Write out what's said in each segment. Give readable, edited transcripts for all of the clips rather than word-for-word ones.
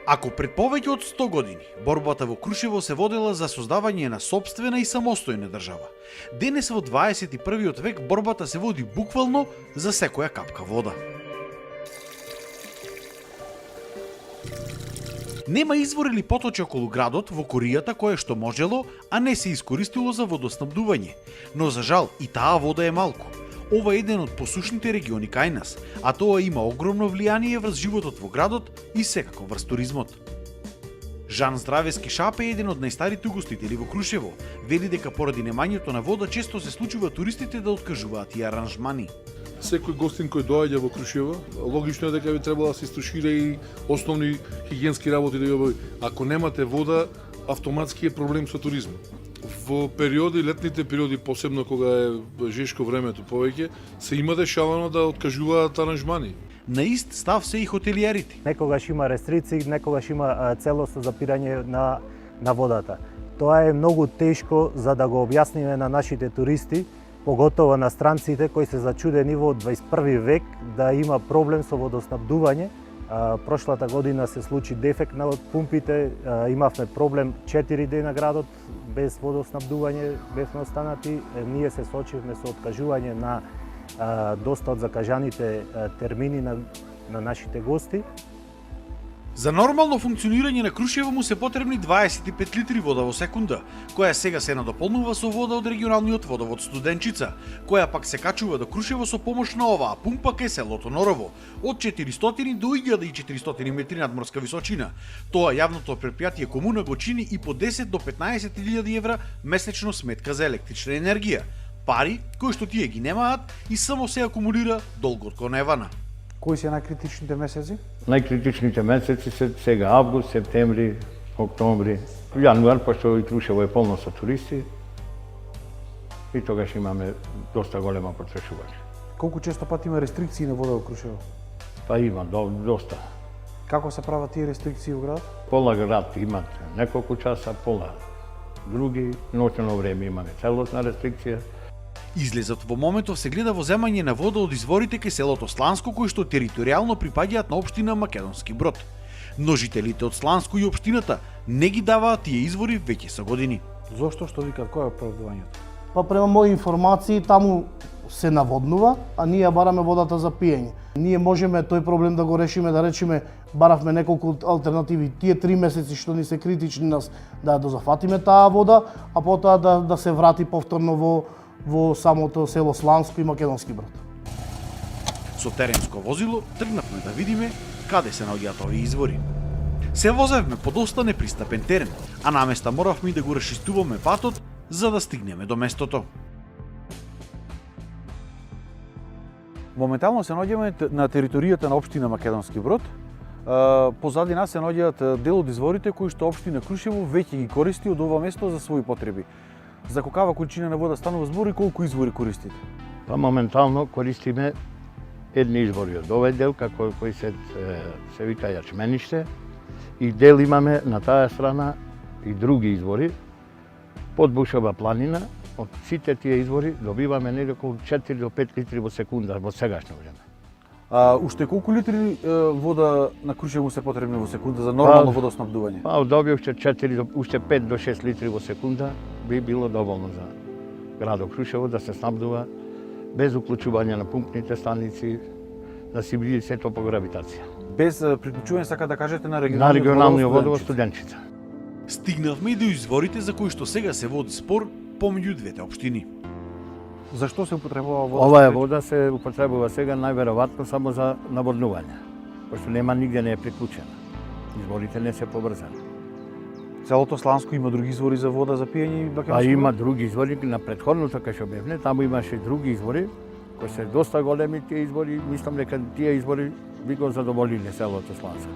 Ако пред повеќе од 100 години борбата во Крушево се водела за создавање на сопствена и самостојна држава, денес во 21. век борбата се води буквално за секоја капка вода. Нема извор или поточи околу градот во коријата кое што можело, а не се искористило за водоснабдување. Но за жал и таа вода е малку. Ова е еден од посушните региони кај нас, а тоа има огромно влијание врз животот во градот и секако врз туризмот. Жан Здравески Шап е еден од најстарите угостители во Крушево. Вели дека поради немањето на вода често се случува туристите да откажуваат и аранжмани. Секој гостин кој доаѓа во Крушево, логично е дека би требало да се истушира и основни хигиенски работи да ги обави. Ако немате вода, автоматски е проблем со туризмот. Во периоди, летните периоди, посебно кога е жешко времето повеќе, се има дешавано да откажуваат аранжмани. На ист став се и хотелиерите. Некогаш има рестрикции, некогаш има целосно запирање на водата. Тоа е многу тешко за да го објасниме на нашите туристи, поготово на странците кои се зачудени во 21 век да има проблем со водоснабдување. Прошлата година се случи дефект на пумпите, имавме проблем 4 дена градот без водоснабдување, бевме останати. Ние се соочивме со откажување на доста од закажаните термини на нашите гости. За нормално функционирање на Крушево му се потребни 25 литри вода во секунда, која сега се надополнува со вода од регионалниот водовод Студенчица, која пак се качува до Крушево со помош на оваа пумпа кај селото Норово, од 400 до 1400 метри надморска височина. Тоа јавното предпријатие комуна го чини и по 10 до 15.000 евра месечно сметка за електрична енергија. Пари кои што тие ги немаат и само се акумулира долгот кон Евана. Кои се најкритичните месеци? Најкритичните месеци се сега август, септември, октомври, јануар, пошто и Крушево е полно со туристи и тогаш имаме доста голема потрошување. Колку често пати има рестрикции на вода во Крушево? Па има доста. Како се прават тие рестрикции во град? Пола град имат неколку часа, пола други, ноќно време имаме целосна рестрикција. Излезот во моментов се гледа во земање на вода од изворите кај селото Сланско, кои што територијално припаѓаат на општина Македонски Брод. Но жителите од Сланско и општината не ги даваат тие извори веќе со години. Зошто, што викаат, кој е оправдувањето? Па према мои информации, таму се наводнува, а ние бараме водата за пиење. Ние можеме тој проблем да го решиме, да речеме, баравме неколку алтернативи. Тие 3 месеци што ни се критични нас да дозафатиме таа вода, а потоа да се врати повторно во самото село Сланско и Македонски Брод. Со теренско возило тргнавме да видиме каде се наоѓаат овие извори. Се возевме по доста непристапен терен, а наместа моравме и да го расчистуваме патот за да стигнеме до местото. Моментално се наоѓаме на територијата на општина Македонски Брод. Позади нас се наоѓаат дел од изворите кои што општина Крушево веќе ги користи од ова место за своји потреби. За колкава количина на вода станува збор и колку извори користите? Па моментално користиме едни извори од овој дел, како кој се вика јачмениште, и дел имаме на таа страна и други извори. Под Бушова планина, од сите тие извори добиваме некако околу 4 до 5 литри во секунда во сегашно време. Уште колку литри вода на Крушево се потребни во секунда за нормално водоснабдување? Па доби уште 5 до 6 литри во секунда би било доволно за градот Крушево да се снабдува без уклучување на пумпните станици, да си биде сето по гравитација. Без приклучување, сака да кажете, на регионалниот водовод Студенчица. Стигнавме и до изворите за кои што сега се води спор помеѓу двете општини. Зашто се употребува вода? Оваа вода се употребува сега најверојатно само за наводнување, пошто нема нигде не е приклучена. Изворите не се поврзани. Селото Сланско има други извори за вода за пиење и А има други извори на претходното кај што бевме, таму имаше други извори кои се доста големи тие извори, мислам дека тие извори би го задоволиле селото Сланско.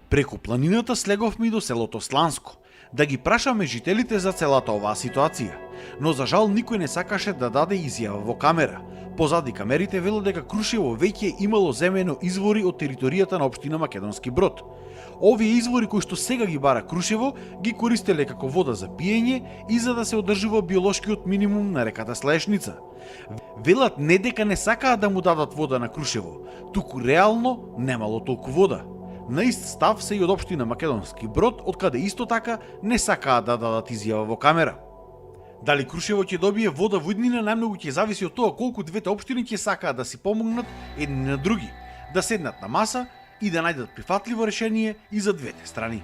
Преку планината слеговме и до селото Сланско, да ги прашаме жителите за целата оваа ситуација. Но за жал никој не сакаше да даде изјава во камера, Позади камерите велат дека Крушево веќе имало земено извори од територијата на општина Македонски Брод. Овие извори кои што сега ги бара Крушево ги користеле како вода за пиење и за да се одржува биолошкиот минимум на реката Слаешница. Велат не дека не сакаат да му дадат вода на Крушево, туку реално немало толку вода. На ист став се и од општина Македонски Брод, од каде исто така не сакаат да дадат изјава во камера. Дали Крушево ќе добие вода во иднина најмногу ќе зависи од тоа колку двете општини ќе сакаат да си помогнат едни на други, да седнат на маса и да најдат прифатливо решение и за двете страни.